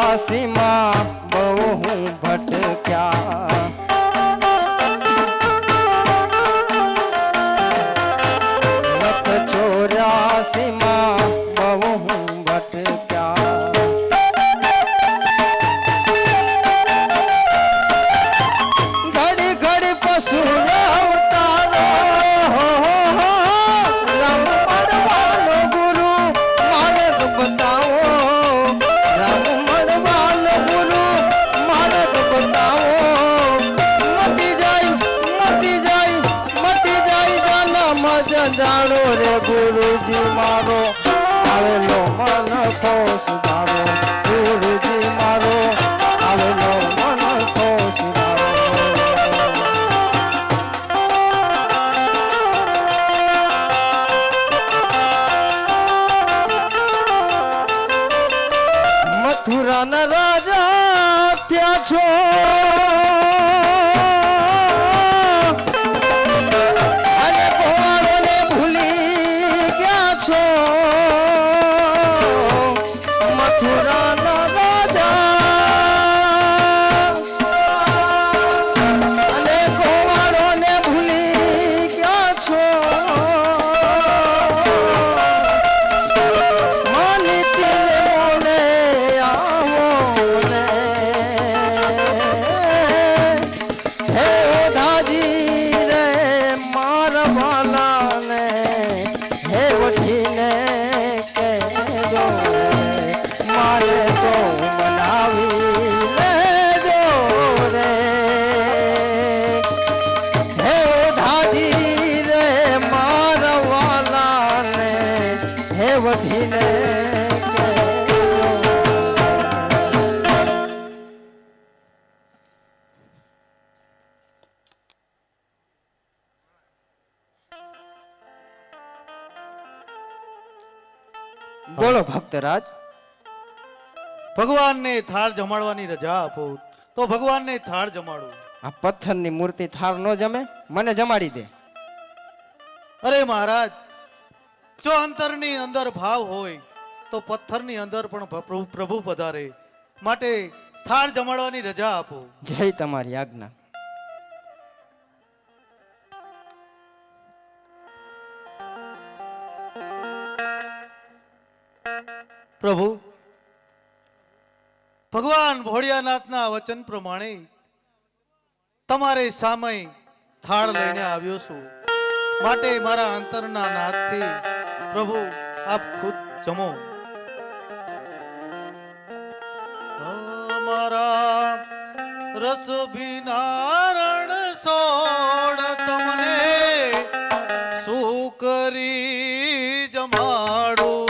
ચોર્યાસીમાં બહુ હું ભટક્યા ચોર્યાસીમાં બહુ હું ભટક્યા ઘડી ઘડી પશુ અવતારો રામ મળવાનો ગુરુ માર્ગ બતાવો રામ મળવાનો ગુરુ માર્ગ બતાવો મટી જાય જન્મ જાણો રે ગુરુજી મારો આવેલો મન ખો સુધારો ગુરુજી મારો આવેલો મન ખો સુધારો મથુરાના રાજા થયા છો બોલો ભક્તરાજ ભગવાનને થાળ જમાડવાની રજા આપો તો ભગવાનને થાળ જમાડું આ પથ્થરની મૂર્તિ થાળ નો જમે મને જમાડી દે અરે મહારાજ જો અંતરની અંદર ભાવ હોય તો પથ્થરની અંદર પણ પ્રભુ પધારે માટે થાળ જમાડવાની રજા આપો જય તમારી આજ્ઞા પ્રભુ ભગવાન ભોળિયાનાથના વચન પ્રમાણે તમારે સામે થાળ લઈને આવ્યો છું માટે મારા અંતરના નાથથી પ્રભુ આપ ખુદ જમો મારા રસ ભિનારણ સોડ તમને શું કરી જમાડું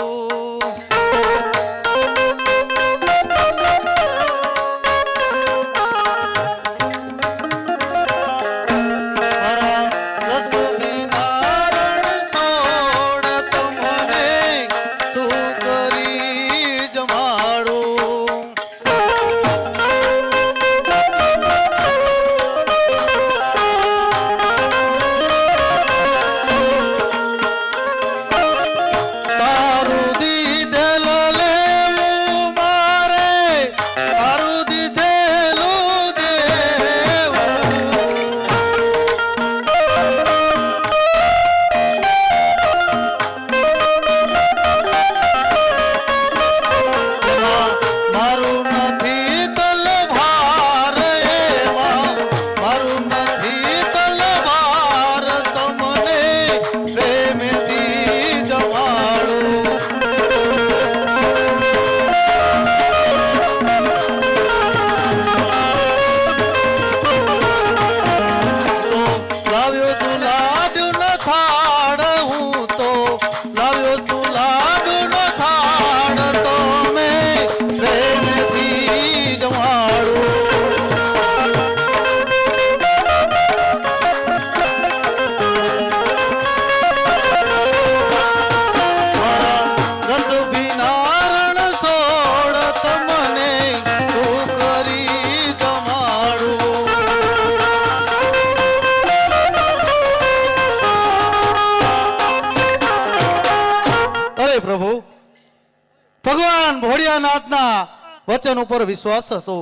વચન ઉપર વિશ્વાસ હતો,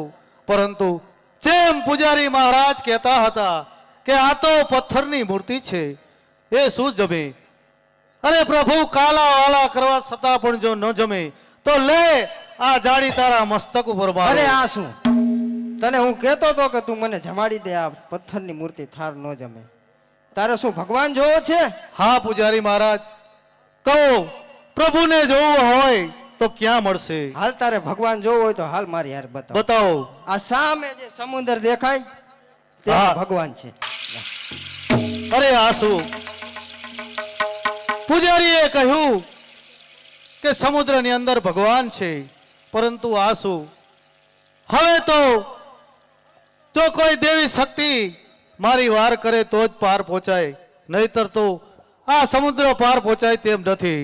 પરંતુ જેમ પૂજારી મહારાજ કહેતા હતા કે આ તો પથ્થરની મૂર્તિ છે, એ શું જમે? અરે પ્રભુ, કાલા વાલા કરવા છતાં પણ જો ન જમે તો લે આ જાડી તારા મસ્તક ઉપર મારો. અરે આ શું, તને હું કહેતો હતો કે તું મને જમાડી દે, આ પથ્થરની મૂર્તિ થાર ન જમે. તારે શું ભગવાન જોવો છે? હા પૂજારી મહારાજ, કહો પ્રભુને જોવું હોય તો ક્યાં મળશે? હાલ તારે ભગવાન જોવો હોય તો હાલ મારી યાર બતાવ. બતાવો. આ સામે જે સમુદ્ર દેખાય તે હા. ભગવાન છે. અરે આ શું? પૂજારીએ કહ્યું કે સમુદ્રની અંદર ભગવાન છે, પરંતુ આ શું? હવે તો જો કોઈ દેવી શક્તિ મારી વાર કરે તો જ પાર પહોંચાય, નહીતર તો આ સમુદ્ર પાર પહોંચાય તેમ નથી.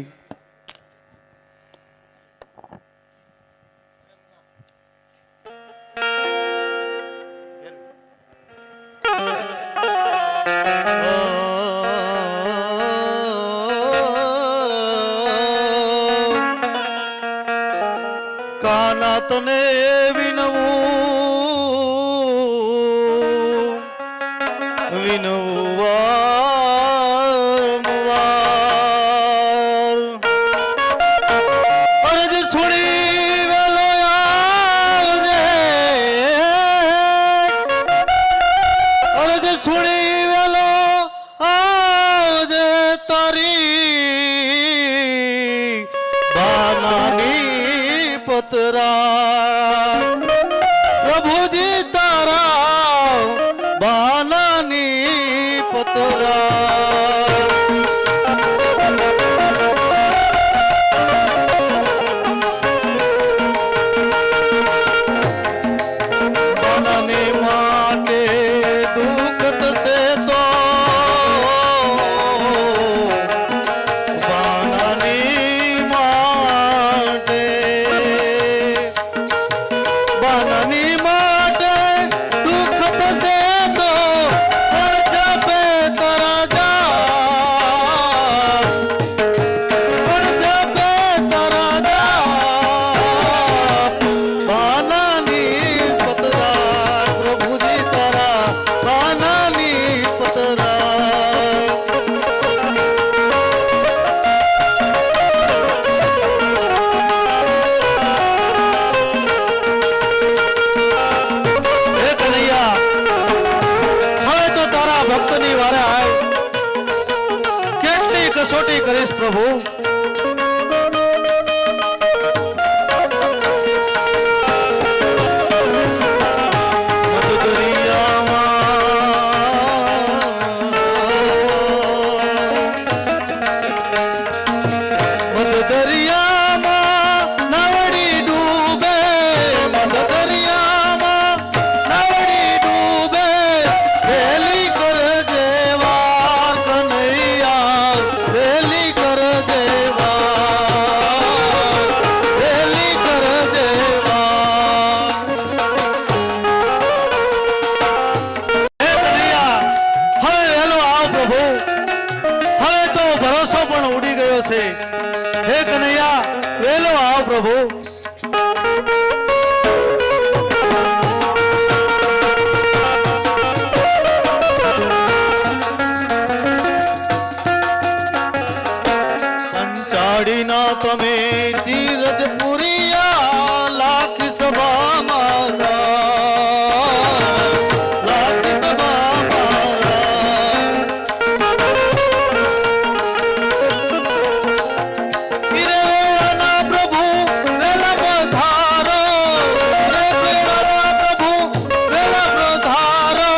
કાના તને વિનવું વારંવાર, અરજ સુણી વેલો આવજે, અરજ સુણી વેલો આવજે, તારી બાનાની પતરા પ્રભુજી તારા બાનાની પતરા. બાનાને માટે દુઃખ થશે તો બાનાની માટે, બાનાની માટે દુઃખ થશે તો જપે તરા જા, જપે તરા જા, બાનાની પતરા પ્રભુજી તારા બાનાની પતરા. હે કનૈયા, હવે તો તારા ભક્તની વારે આય, કેટલી કસોટી કરીશ પ્રભુ? મધ દરિયામાં નાવડી ડૂબે, મધ દરિયામાં નાવડી ડૂબે, વેલી કરજે વાર કનૈયા, વેલી કરજે વાર, વેલી કરજે વાર. હે કનૈયા, હવે વહેલો આવ પ્રભુ, હવે તો ભરોસો પણ ઉડી ગયો છે. હે કનૈયા, વહેલો આવ પ્રભુ. પંચાડીના તમે ચીરજ પુરિયા, લાખ સભા મારા, લાખ સભા મારા. હિરેવાના પ્રભુ વેલા પધારો, હિરેવાના પ્રભુ વેલા પધારો,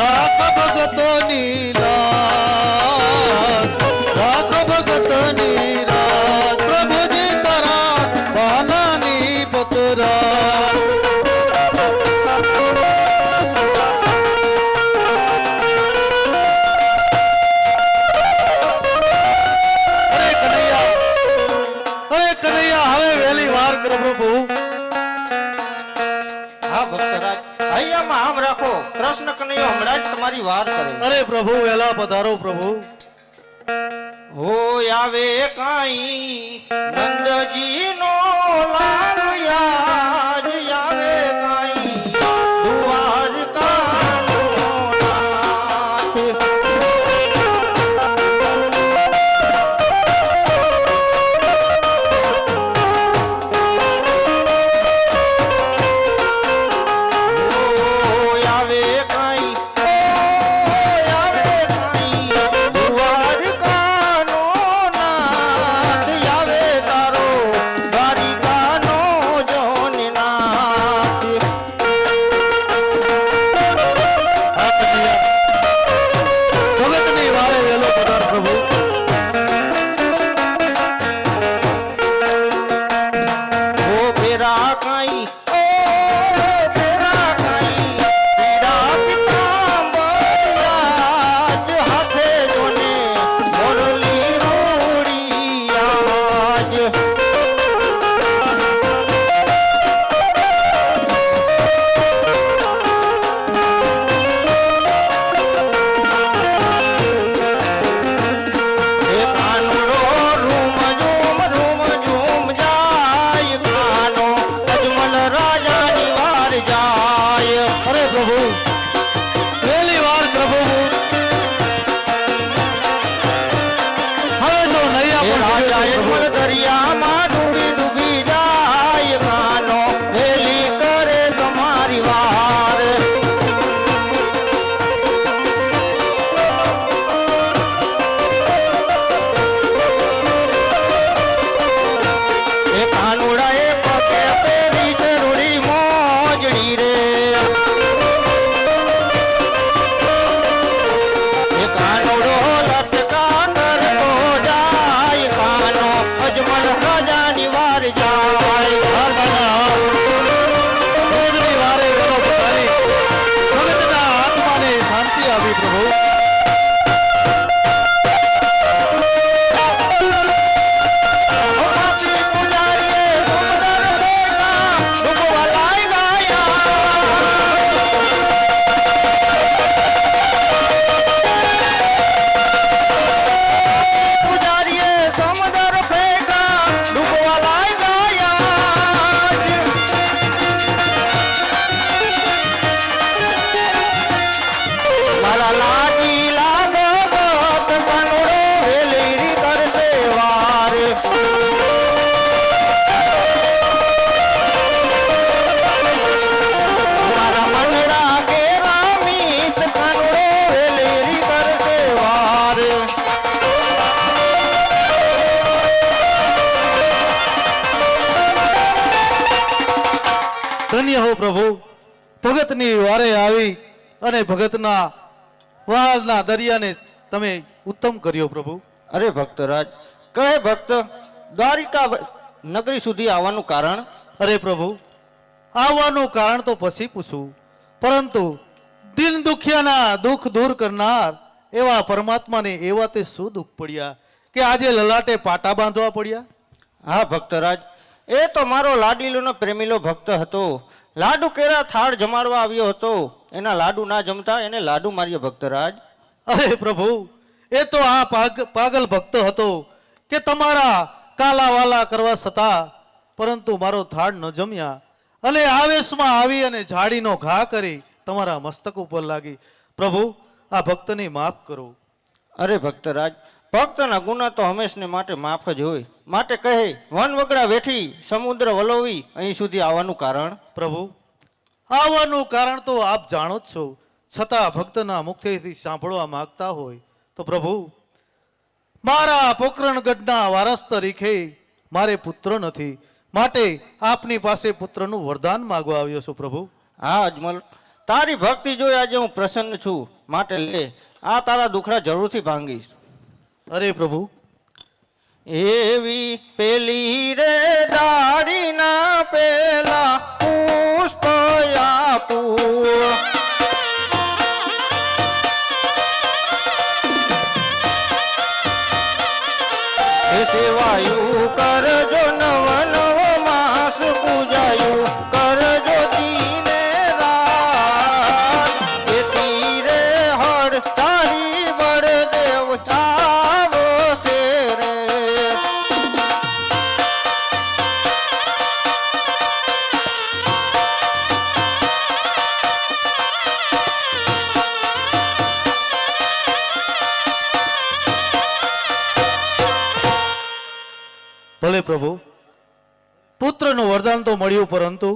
લાખ ભગતોની રાત, લાખ ભગતની રાત, પ્રભુજી તારા બાનાની પતરા. અરે કનૈયા, અરે કનૈયા, હવે વહેલી વાર કરો પ્રભુ. હા ભક્તરાજ, હૈયામાં આમ રાખો, કૃષ્ણ કનૈયો હમણાં જ તમારી વાર કરે. અરે પ્રભુ, વહેલા પધારો પ્રભુ. હો આવે કાઈ નંદજી નો લાલ યાજ, કાનુડાએ પગે પેરી જરૂરી મોજડી રે એ કાનુડો લટકા કરતો જાય કાનો અજમલ રાજાની વાર જાય રોજની વારે વેલો પધારી ભગતના આત્માને શાંતિ આપી પ્રભુ. પાપી પુજારીએ સુંદર ભેગા ડૂબવા લાગ્યા પુજારીએ સમુદર ભેગા ડૂબવા લાગ્યા મારા લાડી લાગો ગત કાનુડો વેલીરી કરશે વાર મારા મનડા કેરા મીત કાનુડો વેલીરી કરશે વાર ધન્ય હો પ્રભુ, ભગતની વારે આવી અને ભગતના વાલના દરિયાને તમે ઉત્તમ કર્યો પ્રભુ. અરે ભક્તરાજ કહે ભક્ત દ્વારિકા નગરી સુધી આવવાનું કારણ અરે પ્રભુ, આવવાનું કારણ તો પછી પૂછું, પરંતુ દિન દુખિયાના દુઃખ દૂર કરનાર એવા પરમાત્માને એવા તે શું દુઃખ પડ્યા કે આજે લલાટે પાટા બાંધવા પડ્યા? હા ભક્તરાજ એ તો મારો લાડીલોનો પ્રેમીલો ભક્ત હતો. લાડુ કેરા થાળ જમાડવા આવ્યો હતો. એના લાડુ ના જમતા એને લાડુ માર્યો ભક્તરાજ. અરે પ્રભુ, એ તો આ પાગલ ભક્ત હતો કે તમારા કાલાવાલા કરવા છતાં પરંતુ મારો થાળ ન જમ્યા અને આવેશમાં આવી અને ઝાડીનો ઘા કરી તમારા મસ્તક ઉપર લાગી. પ્રભુ, આ ભક્તને માફ કરો. અરે ભક્તરાજ ભક્તના ગુના તો હંમેશને માટે માફ જ હોય. માટે કહે વન વગડા વેઠી સમુદ્ર વલોવી અહીં સુધી આવવાનું કારણ પ્રભુ, આવવાનું કારણ તો આપ જાણો જ છો, છતાં ભક્તના મુખેથી સાંભળવા માંગતા હોય તો પ્રભુ, મારા પોકરણગઢના વારસ તરીકે મારે પુત્ર નથી, માટે આપની પાસે પુત્રનું વરદાન માંગવા આવ્યો છું પ્રભુ. હા અજમલ, તારી ભક્તિ જોઈ આજે હું પ્રસન્ન છું. માટે લે આ તારા દુખડા જરૂરથી ભાંગીશ. અરે પ્રભુ, એવી પેલી રે ડાળીના પેલા પુષ્પ આપું એ સેવાયું કરજો નવ નવ માસ પૂજાયું કરજો દીને રાત એ તીરે હર તારી બળદેવ આવો છે રે ભલે પ્રભુ, પુત્રનું વરદાન તો મળ્યું, પરંતુ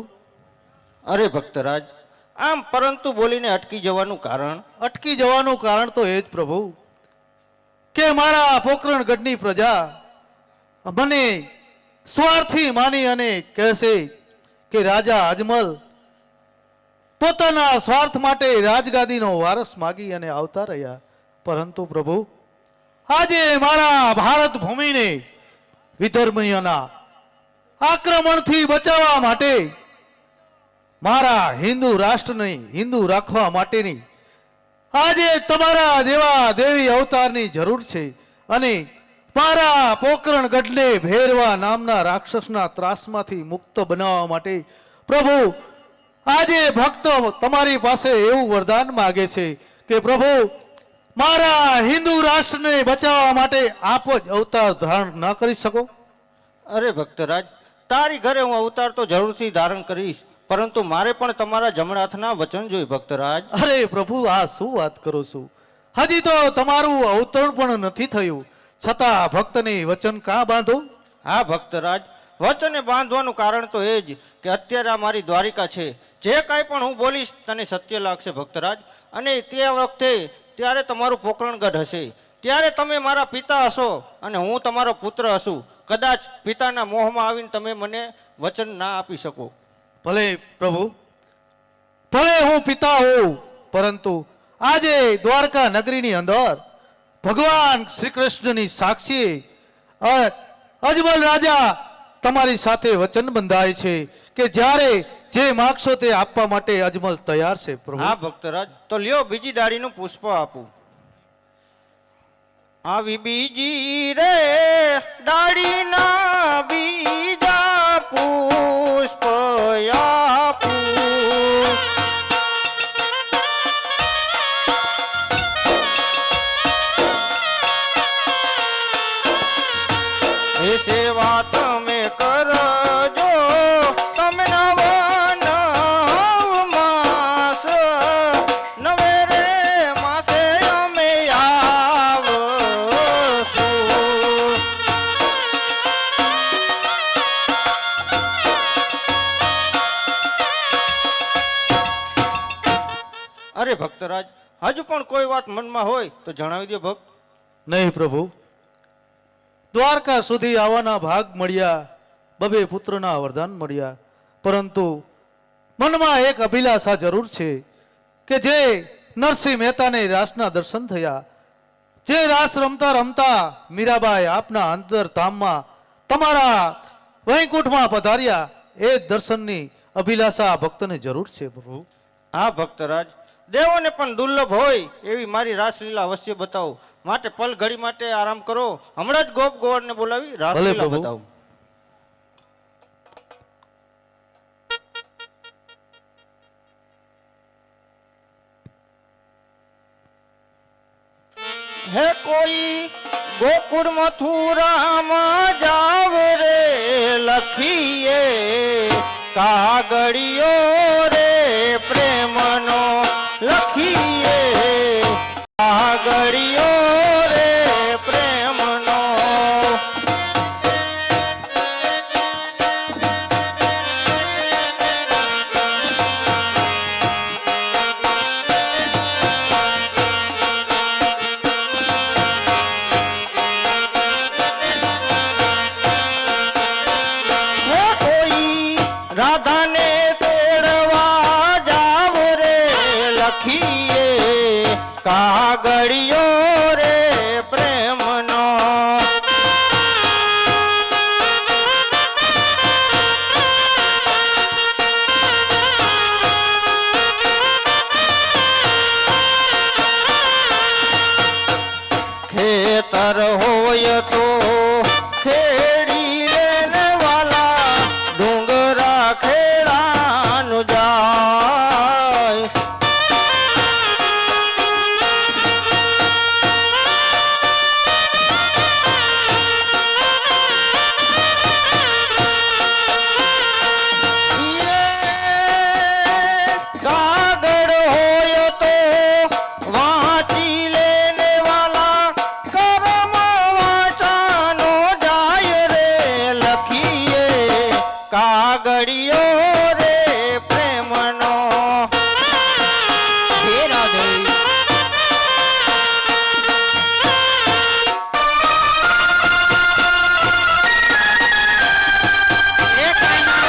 અરે ભક્તરાજ આમ પરંતુ બોલીને અટકી જવાનું કારણ અટકી જવાનું કારણ તો એ જ પ્રભુ કે મારા પોકરણગઢની પ્રજા મને સ્વાર્થી માની અને કહેશે કે રાજા અજમલ પોતાના સ્વાર્થ માટે રાજગાદીનો વારસ માગી અને આવતા રહ્યા. પરંતુ પ્રભુ, આજે મારા ભારત ભૂમિને વિધર્મીઓના આક્રમણથી બચાવવા માટે મારા હિન્દુ રાષ્ટ્રને હિન્દુ રાખવા માટેની આજે તમારા દેવા દેવી અવતારની જરૂર છે અને મારા પોકરણગઢને ભેરવા નામના રાક્ષસના ત્રાસમાંથી મુક્ત બનાવવા માટે પ્રભુ આજે ભક્તો તમારી પાસે એવું વરદાન માગે છે કે પ્રભુ, મારા હિન્દુ રાષ્ટ્રને બચાવવા માટે આપ જ અવતાર ધારણ ન કરી શકો? અરે ભક્તરાજ તારી ઘરે હું અવતાર તો જરૂરથી ધારણ કરીશ, પરંતુ મારે પણ તમારા જમણા હાથના વચન જોઈએ ભક્તરાજ. અરે પ્રભુ, આ શું વાત કરો છો? હજી તો તમારું અવતરણ પણ નથી થયું, છતાં ભક્તને વચન કાં બાંધો? હા ભક્તરાજ, વચને બાંધવાનું કારણ તો એ જ કે અત્યારે આ મારી દ્વારિકા છે. જે કાંઈ પણ હું બોલીશ તને સત્ય લાગશે ભક્તરાજ. અને તે વખતે ત્યારે તમારું પોકરણગઢ હશે, ત્યારે તમે મારા પિતા હશો અને હું તમારો પુત્ર હશું. કદાચ પિતાના મોહમાં આવીને તમે મને વચન ના આપી શકો. ભલે પ્રભુ, ભલે હું પિતા હોઉં, પરંતુ આજે દ્વારકા નગરીની અંદર ભગવાન શ્રી કૃષ્ણની સાક્ષી અજમલ રાજા તમારી સાથે વચન બંધાય છે કે જ્યારે જે માગશો તે આપવા માટે અજમલ તૈયાર છે પ્રભુ. હા ભક્તરાજ, તો લ્યો બીજી ડાળીનું પુષ્પ આપું. આવી બીજી રે ડાળીના બીજા પુષ્પ આપું. એ સેવા તમે કરજો, તમે નવા નવ માસ, નવે રે માસે અમે આવશું. અરે ભક્તરાજ, હજુ પણ કોઈ વાત મનમાં હોય તો જણાવી દો ભક્ત. નહીં પ્રભુ, દ્વારકા સુધી આવવાના ભાગ મળ્યા, બબે પુત્રના વરદાન મળ્યા, પરંતુ મનમાં એક અભિલાષા જરૂર છે કે જે નરસિંહ મહેતાને રાસના દર્શન થયા, જે રાસ રમતા રમતા મીરાબાઈ આપના અંતરધામમાં તમારા વૈકુંઠમાં પધાર્યા, એ દર્શનની અભિલાષા આ ભક્તને જરૂર છે પ્રભુ. હા ભક્તરાજ, દેવોને પણ દુર્લભ હોય એવી મારી રાસલીલા અવશ્ય બતાવો. માટે પલ ઘડી માટે આરામ કરો. હમણાં જ ગોપ ગોવર્ધનને બોલાવી રાસલીલા પ્રભુ. બતાવો. હે કોઈ ગોકુળ મથુરામાં જાવ રે લખીએ કાગળિયો રે પ્રેમનો લખીએ કાગળિયો રે પ્રેમનો. હે કોઈ રાધાને તેડવા જાવ રે લખીએ કાગળિયો રે પ્રેમનો. ખેતર હોય તો ખેડી લેને વાલા, ડુંગરા ખેડાનું જાય. કાગળ હોય તો વાંચી લેને વાલા, કરમ વાંચાનો જાય રે લખીએ કાગળિયો રે પ્રેમનો. હે રાધે, એ કાના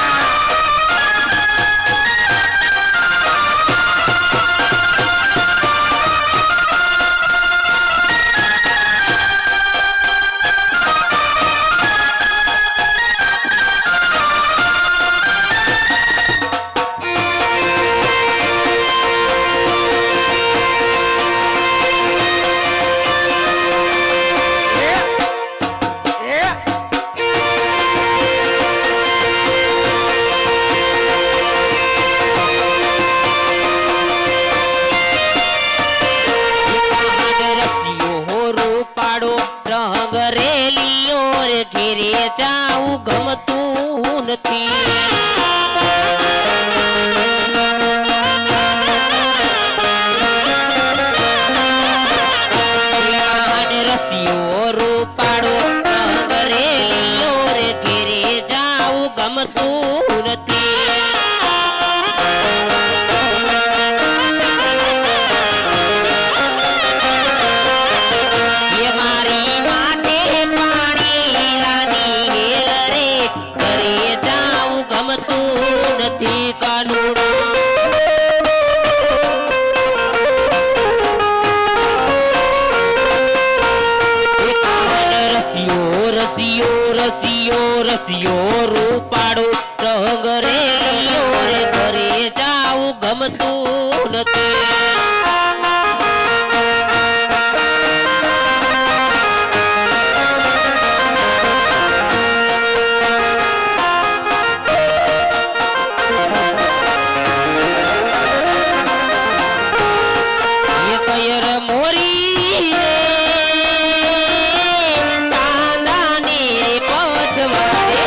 ઘેરે જાવું ગમતું નથી. રસીઓ રૂપાડો ઘરેલીઓ રે ઘેરે જાવું ગમતું નથી. એ મારી માટે પાણી લાની રસિયો રૂપાળો રંગ રેલિયો રે ઘરે જાવું ગમતું નથી એ સયર મોરી રે ચાંદાની રે પછવાડે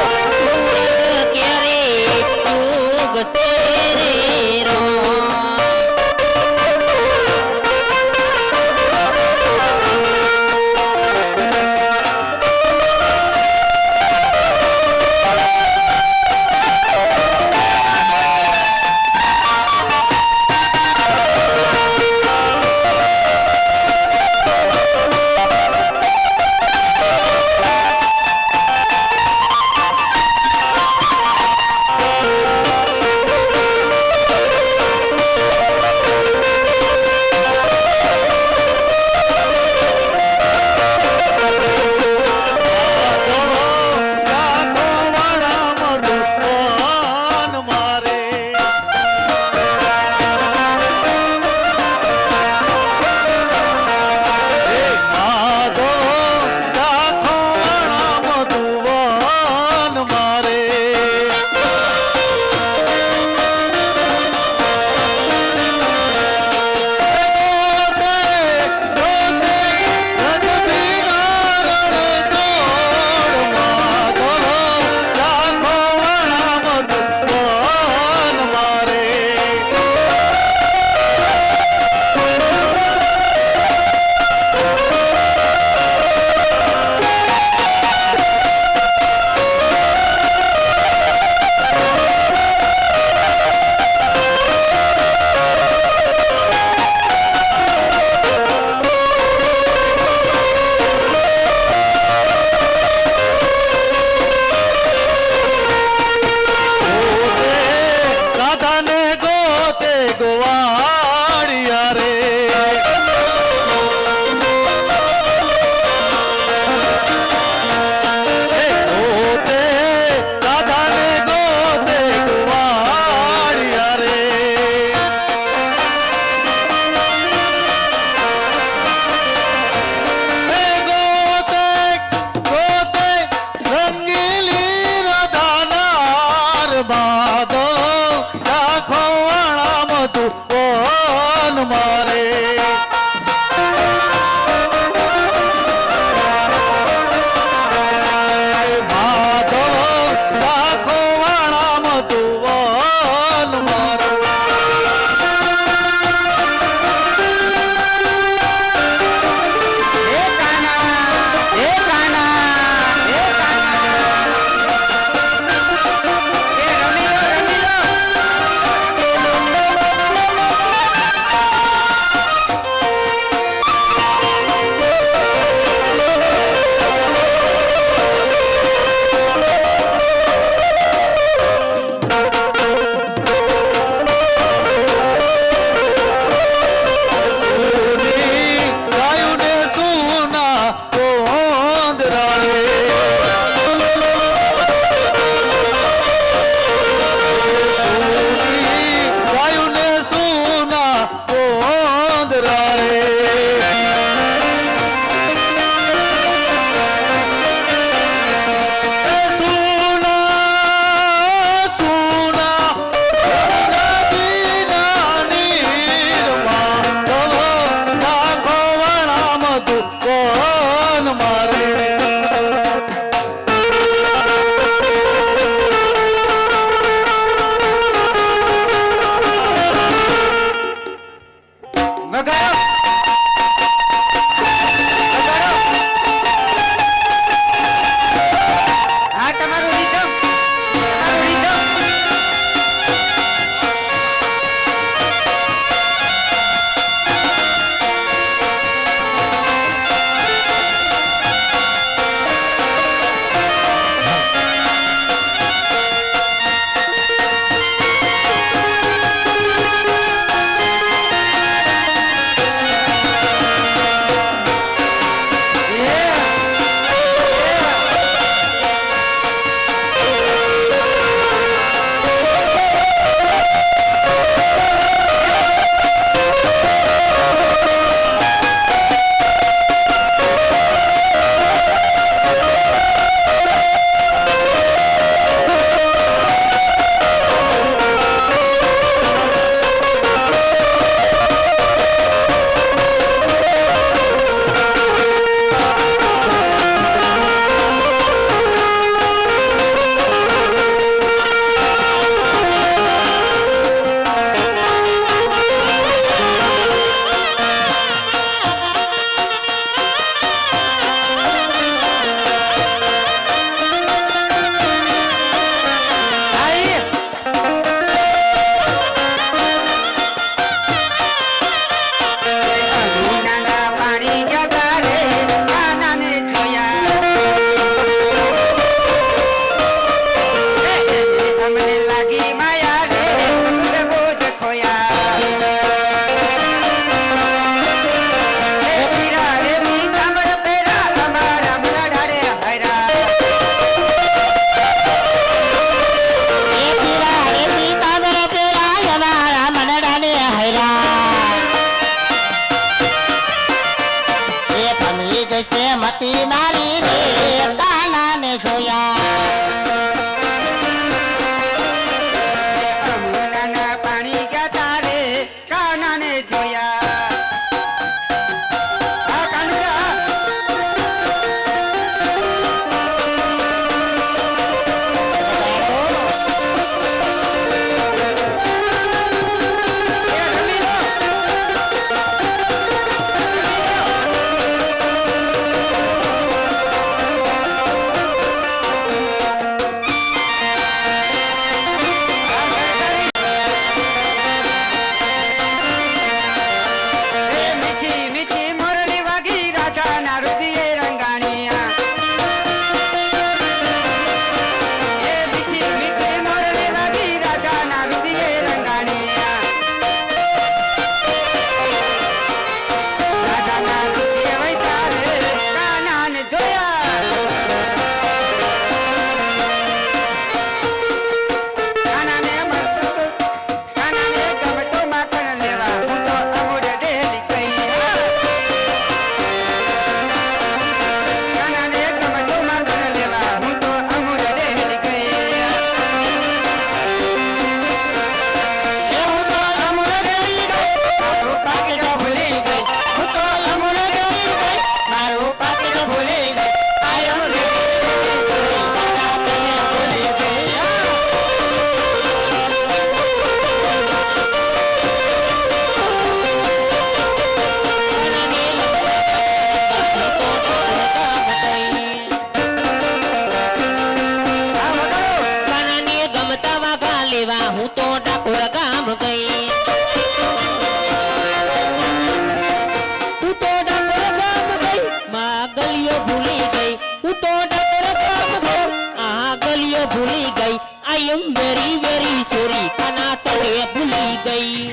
તો ડગર કામ દો આ ગલીઓ ભૂલી ગઈ આઈ એમ વેરી વેરી સોરી કાના તને ભૂલી ગઈ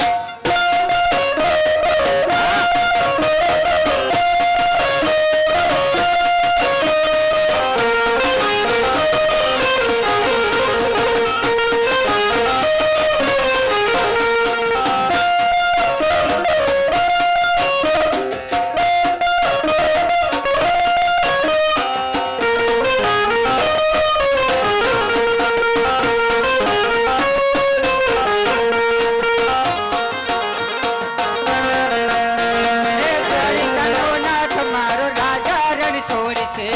એ દ્વારિકાનો નાથ મારો રાજા રણ છોડ છે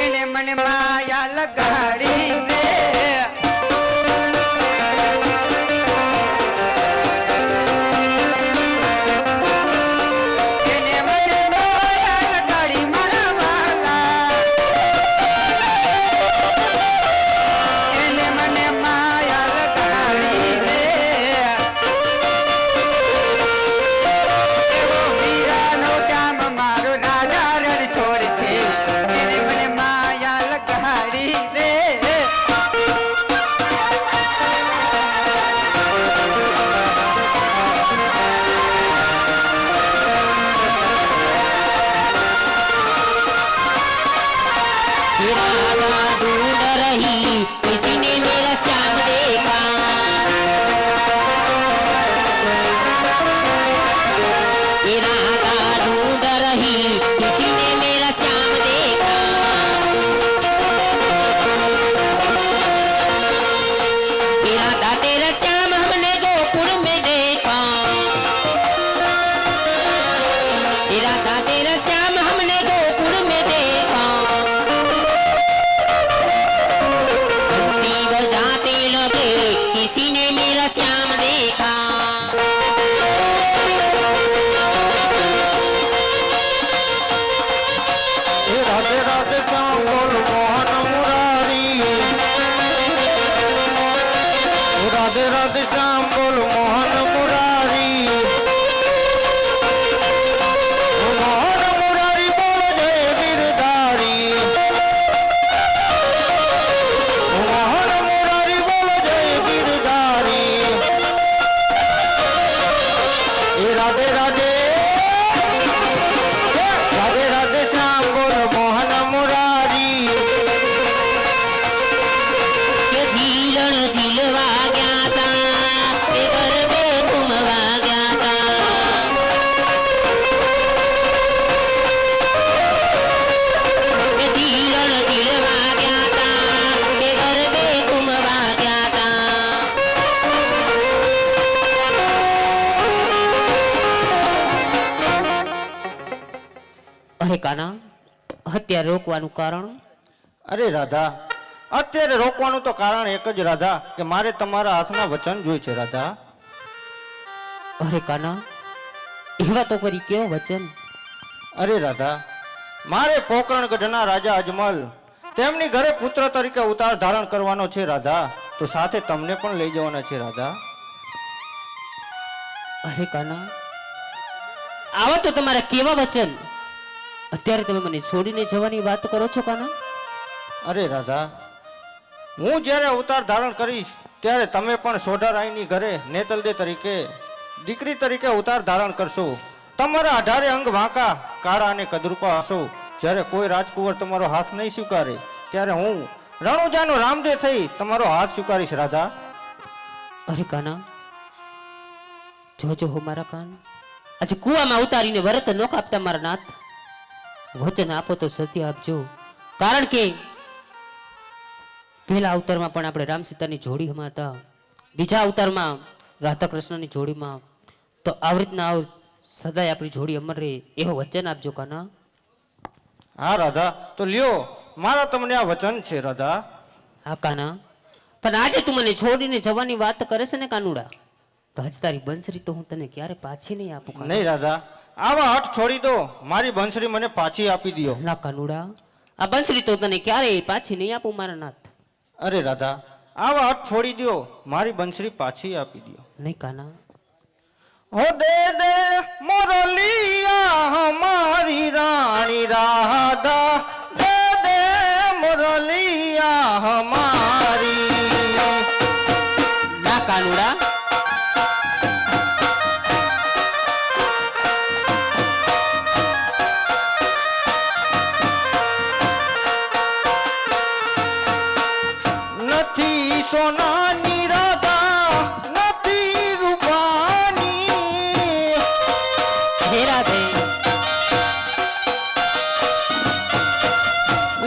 એને મને માયા લગાડી રે એને મને માયા લગાડી મારા વાલા એને મને માયા લગાડી રે એવો વીરાનો શ્યામ મારો રાજા રણ છોડ છે એને મને માયા લગાડી રે राधा ढूंढ रही किसी ने मेरा श्याम देखा ये राधा ढूंढ रही किसी ने मेरा श्याम देखा ये राधा तेरा श्याम हमने गोकुल में देखा ये राधा तेरा श्याम हमने गोकुल में देखा बंसी बजाते लगे किसी ने मेरा श्याम देखा એ રાધે રાધે શ્યામ બોલ મોહન મુરારી એ રાધે રાધે શ્યામ બોલ મોહન મુરારી ઓ મોહન મુરારી બોલ જય ગિરધારી ઓ મોહન મુરારી બોલ જય ગિરધારી એ રાધે રાધે રાધે રાધે શ્યામ બોલ મોહન મુરારી કે ઝીલણ ઝીલવા ગયા તા તે ગરબે ઘૂમવા ગયા તા કે ઝીલણ ઝીલવા ગયા તા તે ગરબે ઘૂમવા ગયા તા અરે કાના હત્યા રોકવાનું કારણ અરે રાધા અત્યારે રોકવાનું તો કારણ એક જ રાધા કે મારે તમારા હાથના વચન જોઈ છે રાધા અરે કાના એવા તો કરી કેવો વચન અરે રાધા મારે પોકરણગઢના રાજા અજમલ તેમની ઘરે પુત્ર તરીકે ઉતાર ધારણ કરવાનો છે રાધા તો સાથે તમને પણ લઈ જવાના છે રાધા અરે કાના આવા તો તમારા કેવા વચન અત્યારે તમે મને છોડીને જવાની વાત કરો છો કાના અરે રાધા હું જ્યારે અવતાર ધારણ કરીશ ત્યારે તમે પણ સોઢારાયની ઘરે નેતલદે તરીકે દીકરી તરીકે અવતાર ધારણ કરશો તમારા 18 અંગ વાંકા કાળા અને કદરૂપા હશો જ્યારે કોઈ રાજકુંવર તમારો હાથ નહીં સ્વીકારે ત્યારે હું રણુજાનો રામદેવ થઈ તમારો હાથ સ્વીકારીશ રાધા અરે કાના જોજો હો મારા કાન આજે કુવામાં ઉતારીને વરત ન કાપતા મારા નાથ વચન આપો તો સત્ય આપજો કારણ કે પહેલા અવતારમાં પણ આપણે રામ સીતાની જોડીમાં હતા બીજા અવતારમાં રાધા કૃષ્ણની જોડીમાં તો આવી રીતના સદાય આપણી જોડી અમર રહે એવો વચન આપજો કાના હા રાધા તો લ્યો મારા તમને આ વચન છે રાધા હા કાના પણ આજે તું મને છોડીને જવાની વાત કરે છે ને કાનુડા તો આજ તારી બંસરી તો હું તને ક્યારે પાછી નહીં આપું કાના. નહીં રાધા આવા હઠ છોડી દો મારી બંસરી મને પાછી આપી દો ના કાનુડા આ બંસરી તો તને ક્યારેય પાછી નહીં આપું મારા નાથ અરે રાધા આવા હઠ છોડી દો મારી બંસરી પાછી આપી દો નહીં કાના हो दे दे मुरलिया हमारी रानी राधा दे दे मुरलिया हमारी। ના કાનુડા, નથી સોનાની રાધા, નથી રૂપાની, હે રાધે,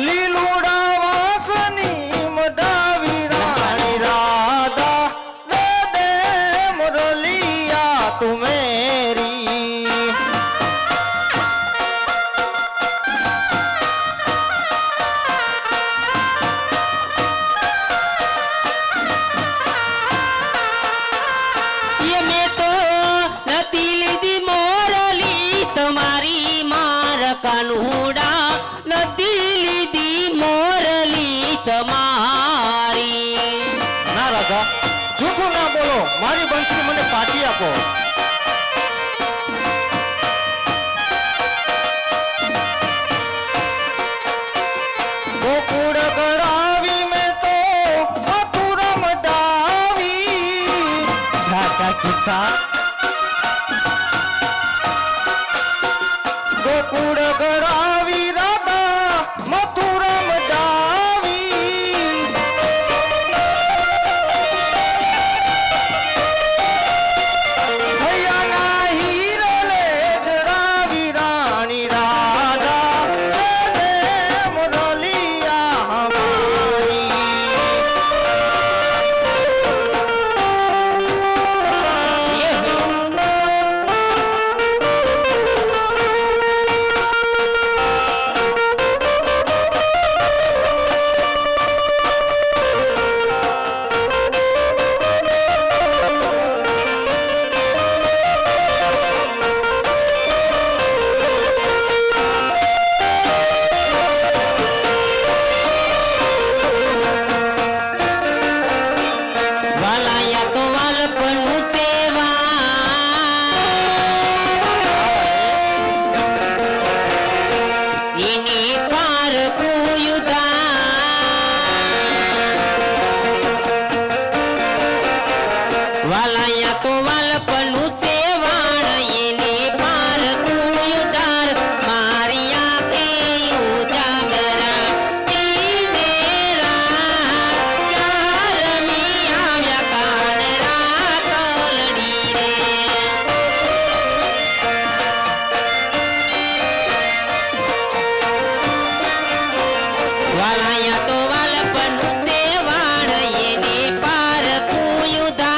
લીલુડા વાસની મડાવી રાણી રાધા, દે દે મુરલિયા તું મેરી। એ મેં તો નથી લીધી મોરલી તમારી માર કાનુડા, નથી લીધી મોરલી તમારી। ના રાધા, જૂઠું ના બોલો, મારી બંસરી મને પાછી આપો। ગોકુળ ગળાવી મેં તો મથુરા મડાવી। જા જા કિસ્સા, ગોકુળ ગળાવી રાધા મથુરા મડાવી। હૈયાના હીરલે જડાવી રાણી રાધા, દે દે મુરલિયા હમારી। વાલાયા તો વાલપનું સેવા, એની પાર કુયુદા। વાલાયા તો વાલપનું સેવાણ, એની પાર કુયુદાર, મારી આંખે ઉજાગરા રમી આવ્યા કાનરા કલડી રે। વાલાયા તો વાલપનું સેવાણ, એની પાર કુયુદા।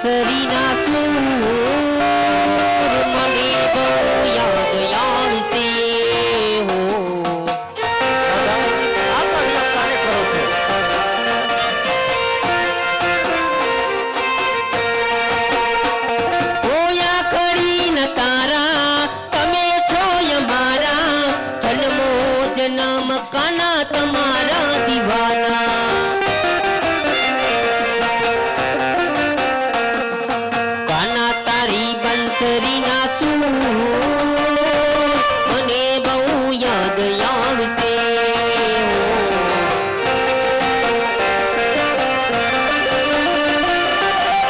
બંસરીના સૂર મને બહુ યાદ આવશે હો. દાદા આટલા વિલાપ શાને કરો છો? ઓયા કરીને તારા તમે છો અમારા જન્મો જન્મ કાના તમારા દીવાના. કાના તારી બંસરીના સૂર મને બહુ યાદ આવશે હો.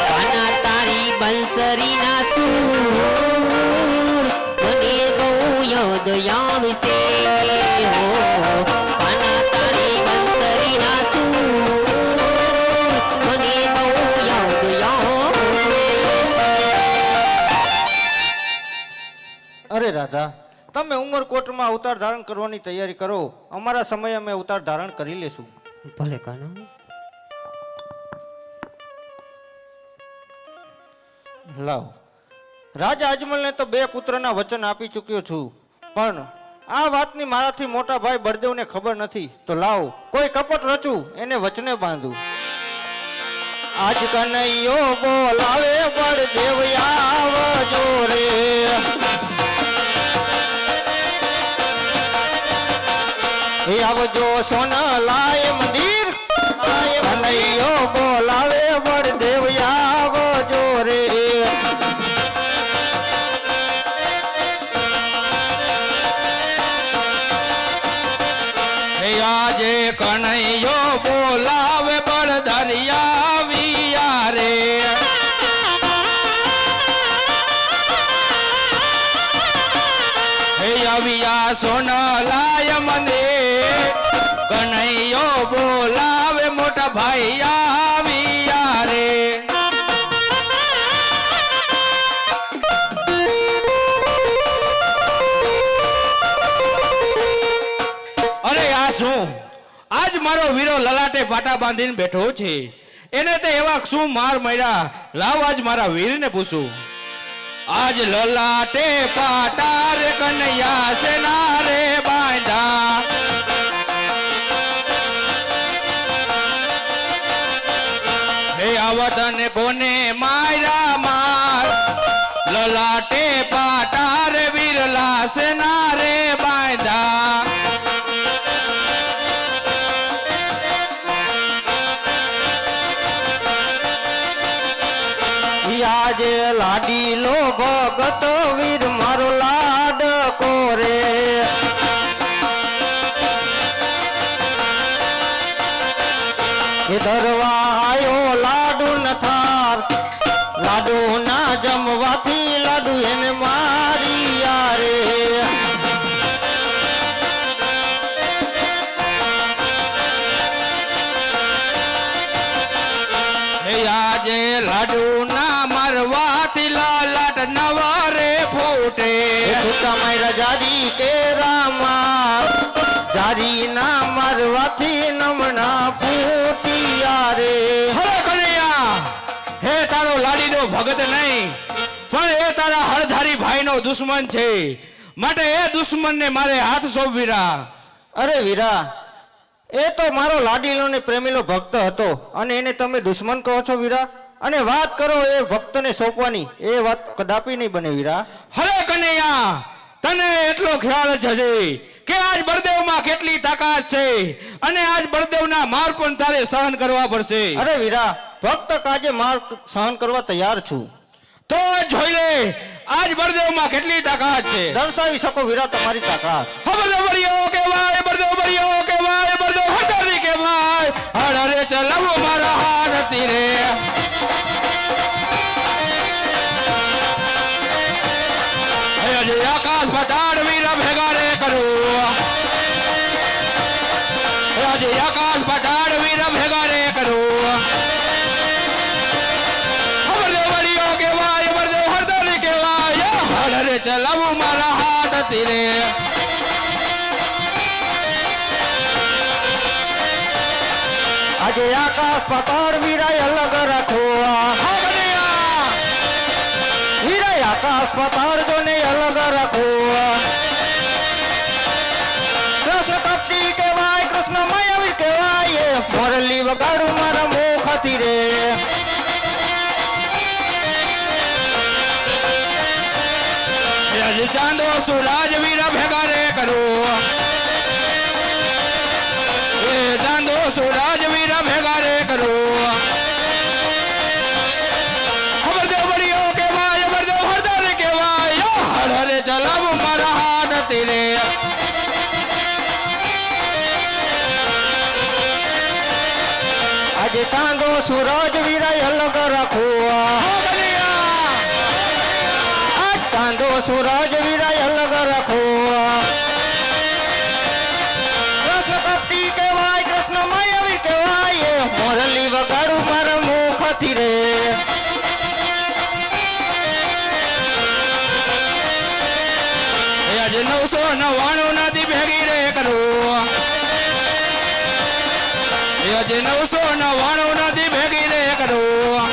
કાના તારી બંસરીના સૂર મને બહુ યાદ આવશે હો. કાના તારી બંસરીના સૂર મને બહુ યાદ આવશે. અરે રાધા, તમે ઉમરકોટમાં અવતાર ધારણ કરવાની તૈયારી કરો. અમારા સમયે અમે અવતાર ધારણ કરી લેશું. ભલે કાના. લાવ, રાજા અજમલને તો 2 પુત્રના વચન આપી ચૂક્યો છું, પણ આ વાતની મારાથી મોટા ભાઈ બળદેવને ખબર નથી. તો લાવ, કોઈ કપટ રચું, એને વચને બાંધું. આજ કનૈયો બોલાવે બળદેવ આવજો રે. એ આવજો સોનાલાય મંદિર, કનૈયો બોલાવે બળદેવ આવજો રે. આજે કનૈયો બોલાવે બળદરિયા વિયા રે. હે અવિયા સોનલાય મને કનૈયો બોલાવે મોટા ભાઈ આવ્યા રે. અરે આ શું, આજ મારો વીરો લલાટે પાટા બાંધીને બેઠો છે, એને તે એવા શું માર માર્યા? લાવ આજ મારા વીરને પૂછું. આજ લલાટે પાટા રે કનૈયા સેના રે બાંધા. હે આવતને કોને માર્યા માર? લલાટે પાટા રે વીરલા સેના રે બાંધા. આજે લાડીલો ભગત વીર મારો લાડ કોરે. એ ધરવા આયો લાડુ ન થાર, લાડુ ના જમવાથી લાડુ એને મારી યારે. હે આજે લાડુ ના મારવાથી લાલાટ નવારે ફૂટે. એ છૂટા મારા જારી કે રામા, જારી ના મારવાથી નમણા ફૂટિયા રે. હવે કનૈયા, હે તારો લાડીનો ભગત નહીં, પણ એ તારા હળધારી ભાઈનો દુશ્મન છે, માટે એ દુશ્મનને મારે હાથ સોંપવીરા. અરે વીરા, એ તો મારો લાડીલો ને પ્રેમીલો ભક્ત હતો, અને એને તમે દુશ્મન કહો છો વીરા? અને વાત કરો એ ભક્તને સોંપવાની, એ વાત કદાપી નહીં બને વીરા. હવે કનૈયા, તને એટલો ખ્યાલ જ હશે કે આજ બળદેવમાં કેટલી તાકાત છે, અને આજ બળદેવના માર પણ તારે સહન કરવા પડશે. અરે વીરા, ભક્ત કાજે માર સહન કરવા તૈયાર છું. તો જોઈ લે આજ બળદેવમાં કેટલી તાકાત છે. દર્શાવી શકો વીરા તમારી તાકાત. બળદેવ બળિયો કહેવાય, બળદેવ બળિયો કહેવાય, બળદેવ હટાવી કહેવાય. હડરે ચલાવો મારા હાથથી રે. હે આકાશ પતાડ વીરા ભેગા રે કરું. હે આકાશ પતાડ વીરા ભેગા રે કરું. બળદેવ બળિયો કહેવાય, બળદેવ હટાવી કહેવાય. હડરે ચલાવો મારા હાથથી રે. આજે આકાશ પાતાળ વીરા અલગ રાખો. હા કનૈયા, આકાશ પાતાળ જોને અલગ રાખું. કૃષ્ણ કપટી કહેવાય, કૃષ્ણ માયાવી કહેવાય, મોરલી વગાડું મારા મુખથી રે. આજ ચાંદો સુરાજ વીરા ભેગા રે કરું. એ ચાંદો સુરાજ વીરા ભેગા રે કરું. અમરદેવ બળિયો કહેવાય, અમરદેવ હરદાર કહેવાય, હર હરે ચલાવ મારા હાથ તીરે. આજે ચાંદો સૂરજ વીરાય અલગ રાખું. ચાંદો સૂરજ વીરાય અલગ રાખું. કૃષ્ણ કપટી કહેવાય, કૃષ્ણ માયાવી કહેવાય, મોરલી વગાડું મારા મુખથી રે. આજે 999 નથી ભેગી રે કરું. આજે 999 નથી ભેગી રે કરું.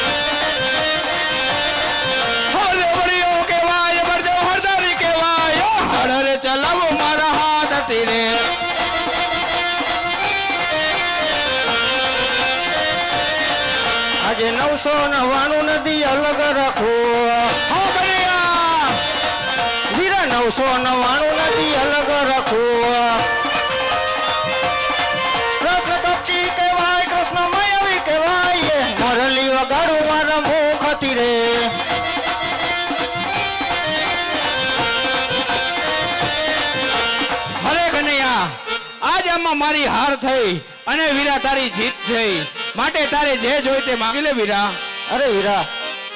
હરે બળિયો કહેવાય, અમરદેવ હરદારી કહેવાય, હર હરે ચલાવો મારા હાથ તીરે. આજે 999 નદી અલગ રાખું. વીરા 999 નદી અલગ રાખું. કૃષ્ણ કપટી કહેવાય, કૃષ્ણ માયાવી કહેવાય, મોરલી વગાડું મારા મુખથી રે. હરે કનૈયા, આજ આમાં મારી હાર થઈ અને વીરા તારી જીત થઈ, માટે તારે જે જોઈ તે માંગી લે વીરા. અરે વીરા,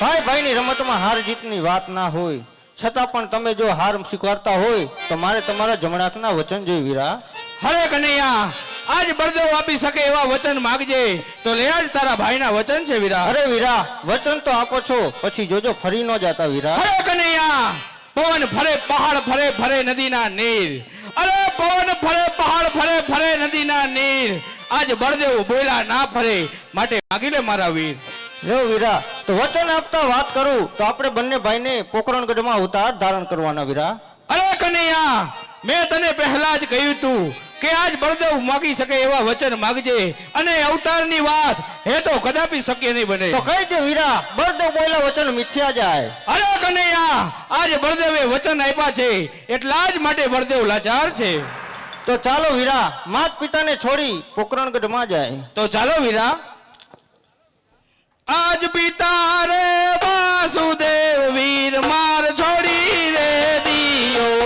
ભાઈ ભાઈની રમતમાં હાર જીતની વાત ના હોય, છતાં પણ તમે જો હાર સ્વીકારતા હોય તો મારે તમારા જમણાકના વચન જોઈએ વીરા. હરે કનૈયા, આજ બળદેવ આપી શકે એવા વચન માંગજે, તો લે આજ તારા ભાઈના વચન છે વીરા. અરે વીરા, વચન તો આપો છો, પછી જોજો ફરી ન જાતા વીરા. હરે કનૈયા, પવન ફરે પહાડ ફરે ફરે નદીના નીર. અરે પવન ફરે પહાડ ફરે ફરે નદીના નીર. આજ બળદેવ બોયલા ના ફરે, માટે માગી લે મારા વીર. લો વીરા, તો વચન આપતા વાત કરું તો આપણે બંને ભાઈને પોકરણગઢમાં અવતાર ધારણ કરવાના વીરા. અરે કનૈયા, મેં તને પહેલા જ કહ્યું તું કે આજ બળદેવ માગી શકે એવા વચન માગજે, અને અવતારની વાત હે તો કદાપી શક્ય નહીં બને. તો કહી દે વીરા, બળદેવ બોયલા વચન મિથ્યા જાય. અરે કનૈયા, આજ બળદેવે વચન આપ્યા છે, એટલા જ માટે બળદેવ લાચાર છે. તો ચાલો વીરા, માત પિતાને છોડી પોકરણગઢમાં જાય. તો ચાલો વીરા. આજ પિતા રે વાસુદેવ વીર માર છોડી રે દિયો.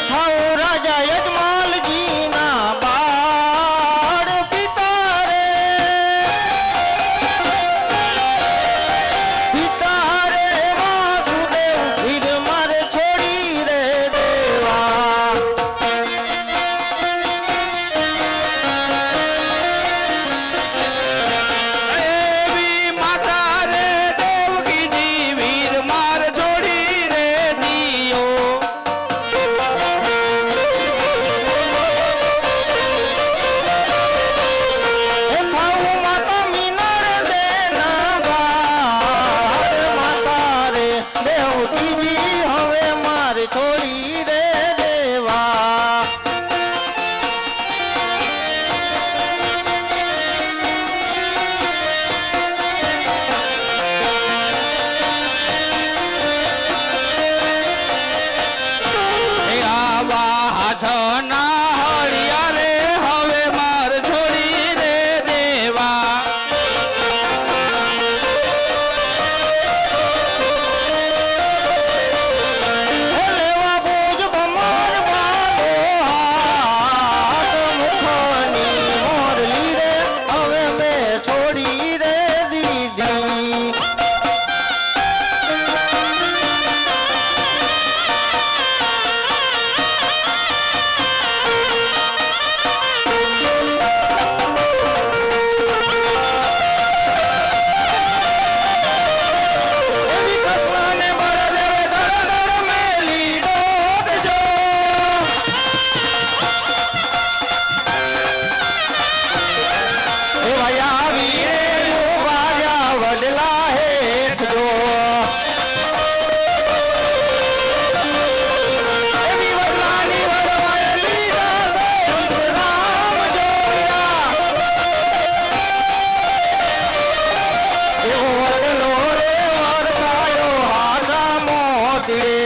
થાઓ રાજા યજમાલજીના બાળ પિતા રે. પિતા રે વાસુદેવ વીર મારે છોડી રે દેવા. એવો વડલો રે વરસાયો હાથા મોતી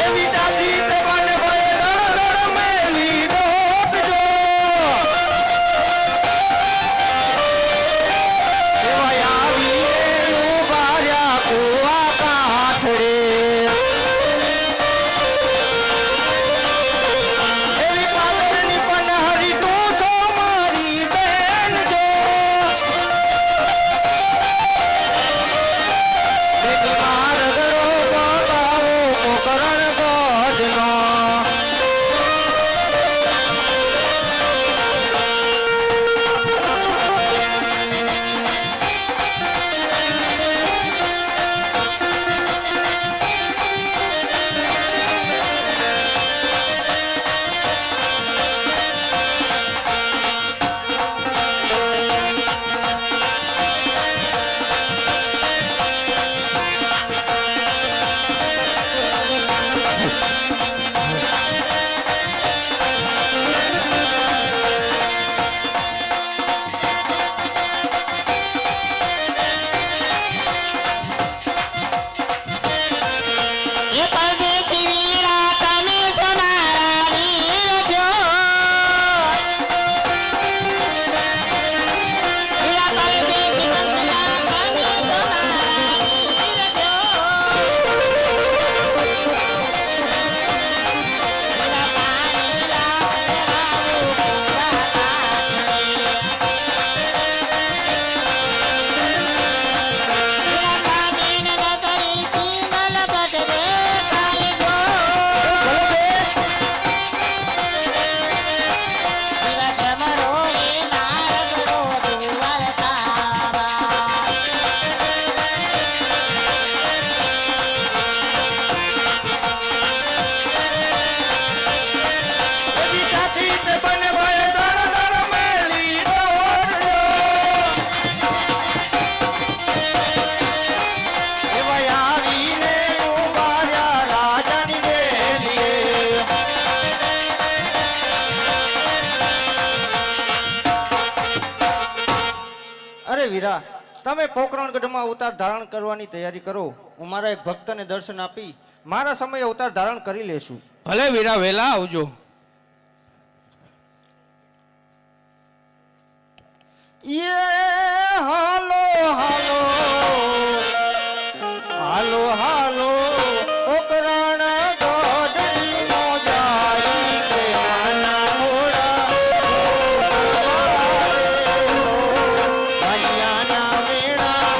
એવી દાદી તે બન ભય દળ દળ મેલી ડોબજો એવા આવી રે ઉભાર્યા કુવા કાંઠે એવી પાદરની પનહરી તું છો મારી બેન જો એક માર્ગરો બતાવો કોકરણ ગઢનો એ પરદેશી વીરા તમે સોનારા વીર છો વીરા પરદેશી કંસના તમે સોનારા વીર છો વીરા પાણી લાવો પૂરા વીરા સામીન નગરી ચીનલ બટવે કાલજો વીરા જમરો એ નારગડો દુવાર તારા એવી દાદી તે બન ભય દળ દળ મેલી ડોબજો એવા આવી રે ઉભાર્યા રાજાની ડેલીએ અરે વીરા તમે પોકરણગઢમાં અવતાર ધારણ કરવાની તૈયારી કરો હું મારા એક ભક્તને દર્શન આપી મારા સમયે અવતાર ધારણ કરી લેશું ભલે વીરા વેલા આવજો. યે હાલો હાલો હાલો હાલો પોકરણ ગઢની મોજાઈ કે માના ઘોડા ભૈયાના મેળા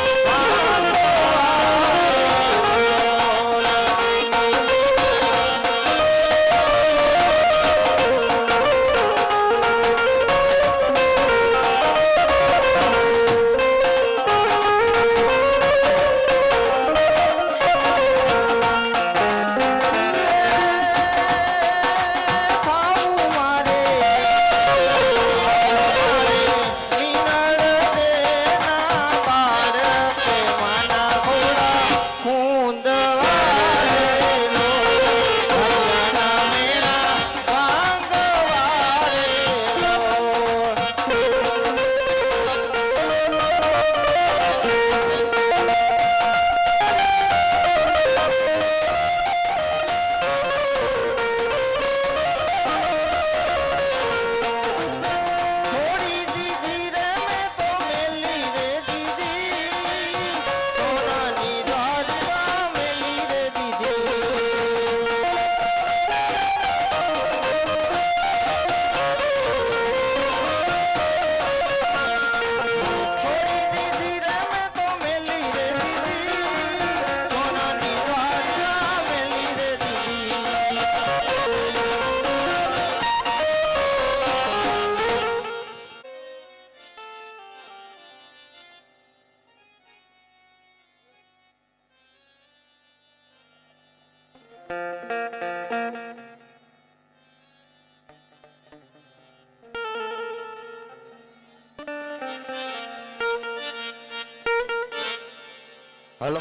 હલો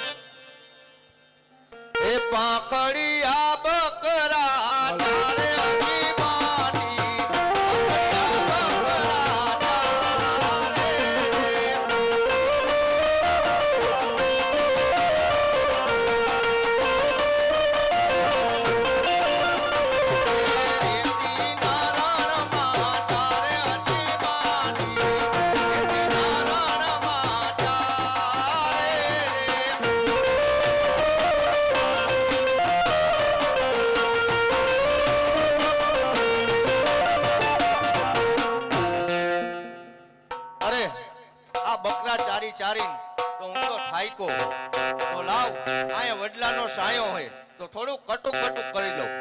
એ પાંખડિયા બકરા તારે અભિમાની પાંખડિયા બકરા ચારીને તો હું તો થાયકો. તો લાવ અહીંયા વડલાનો સાયો હોય તો થોડું કટુક કટુક કરી લઉં.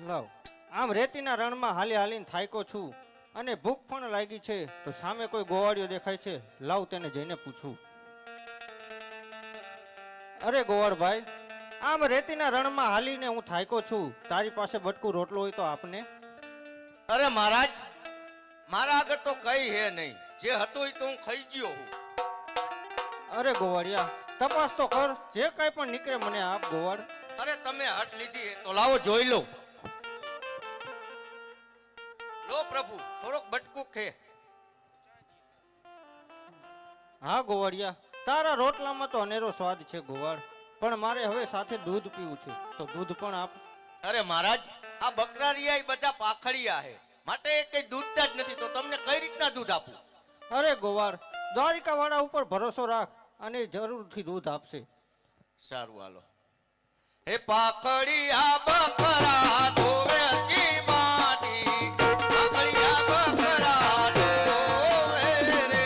લાવ આમ રેતીના રણમાં હાલી હાલીને થાયકો છું અને ભૂખ પણ લાગી છે તો સામે કોઈ ગોવાળિયો દેખાય છે. લાવ તેને જઈને પૂછું. અરે ગોવાળભાઈ, આમ રેતીના રણમાં હાલીને હું થાયકો છું, તારી પાસે બટકું રોટલો હોય તો આપને. અરે મહારાજ, મારા આગળ તો કઈ હે નહીં, જે હતું એ તો હું ખાઈ ગયો હું. અરે ગોવાળિયા, તપાસ તો કર, જે કઈ પણ નીકળે મને આપ ગોવાળ. અરે તમે હટ લીધી તો લાવો જોઈ લો. લો પ્રભુ, થોડોક બટકું ખે. હા ગોવાળિયા, તારા રોટલામાં તો અનેરો સ્વાદ છે ગોવાળ, પણ મારે હવે સાથે દૂધ પીવું છે, તો દૂધ પણ આપ. અરે મહારાજ, આ બકરારિયા બધા પાખડિયા છે, માટે કઈ દૂધ જ નથી, તો તમને કઈ રીતના દૂધ આપું? અરે ગોવાળ, દ્વારિકા વાળા ઉપર ભરોસો રાખ અને જરૂરથી દૂધ આપશે. સારું હાલો. હે પાખડિયા બકરા ધોવે જી માટી, પાખડિયા બકરા ધોવે રે.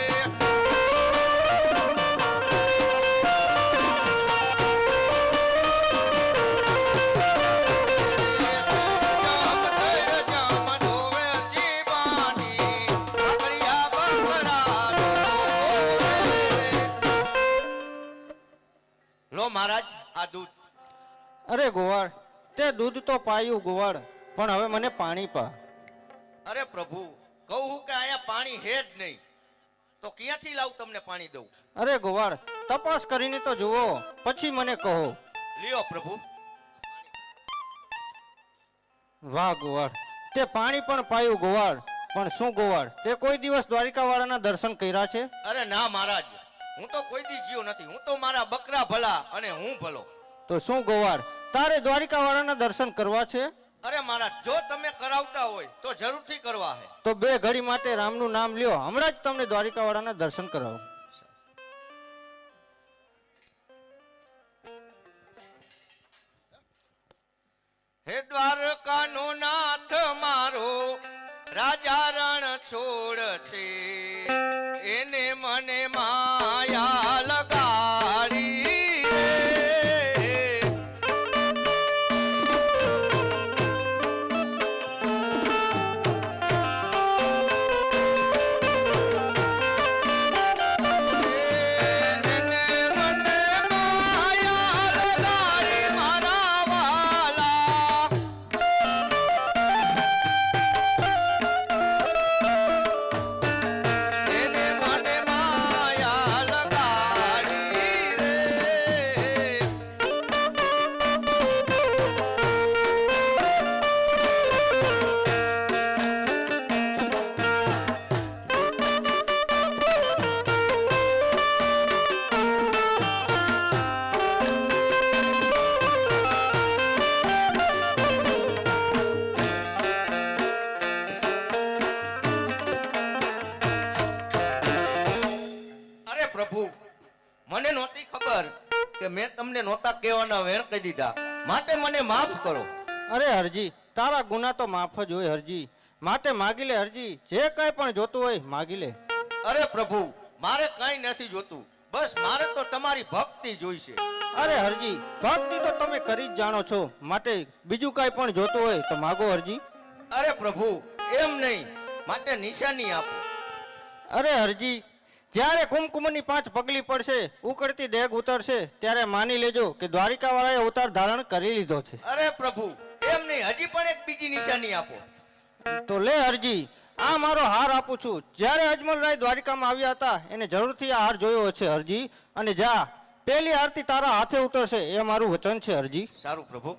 જામ જામ ધોવે જી માટી, પાખડિયા બકરા ધોવે રે. લો મહારાજ, આ દૂધ. અરે ગોવાળ, તે દૂધ તો પાયું ગોવાળ, પણ હવે મને પાણી પા. અરે પ્રભુ, કહું કે અહીંયા પાણી હે જ નહીં, તો ક્યાંથી લાવ તમને પાણી દઉં? અરે ગોવાળ, તપાસ કરીને તો જુઓ, પછી મને કહો. લ્યો પ્રભુ. વાહ ગોવાળ, તે પાણી પણ પાયું ગોવાળ, પણ શું ગોવાળ, તે કોઈ દિવસ દ્વારિકા વાળાના દર્શન કર્યા છે? અરે ના મહારાજ, હું તો કોઈ દી જીવ નથી, હું તો મારા બકરા ભલા અને હું ભલો. તો શું ગોવાળ, તારે દ્વારિકા વાળાના દર્શન કરવા છે? અરે મહારાજ, જો તમે કરાવતા હોય તો જરૂરથી કરવા છે. તો બે ઘડી માટે રામનું નામ લ્યો, હમણાં જ તમને દ્વારિકા વાળાના દર્શન કરાવું. હે દ્વારકાનો નાથ મારો રાજા રણ છોડ છે, એને મને માયા લગાડી રે. પ્રભુ, મને નહોતી ખબર કે મેં તમને નહોતા કહેવાના વેણ કહી દીધા, માટે મને માફ કરો. અરે હરજી, તારા ગુના તો માફ જ હોય હરજી, માટે માગી લે હરજી, જે કઈ પણ જોતું હોય માગી લે. અરે પ્રભુ, મારે કઈ નથી જોતું, બસ મારે તો તમારી ભક્તિ જોઈશે. અરે હરજી, ભક્તિ તો તમે કરી જ જાણો છો, માટે બીજું કઈ પણ જોતું હોય તો માગો હરજી. અરે પ્રભુ, એમ નહીં, માટે નિશાની આપો. અરે હરજી, જ્યારે કુમકુમની 5 પગલી પડશે, ઉકળતી દેગ ઉતરશે, ત્યારે માની લેજો કે દ્વારિકા વાળાએ અવતાર ધારણ કરી લીધો છે. અરે પ્રભુ, એમ નહીં, હજી પણ એક બીજી નિશાની આપો. તો લે હરજી, આ મારો હાર આપું છું, જ્યારે અજમલરાય દ્વારિકામાં આવ્યા હતા એને જરૂરથી આ હાર જોયો છે હરજી, અને જા પેલી આરતી તારા હાથે ઉતરશે, એ મારું વચન છે હરજી. સારું પ્રભુ.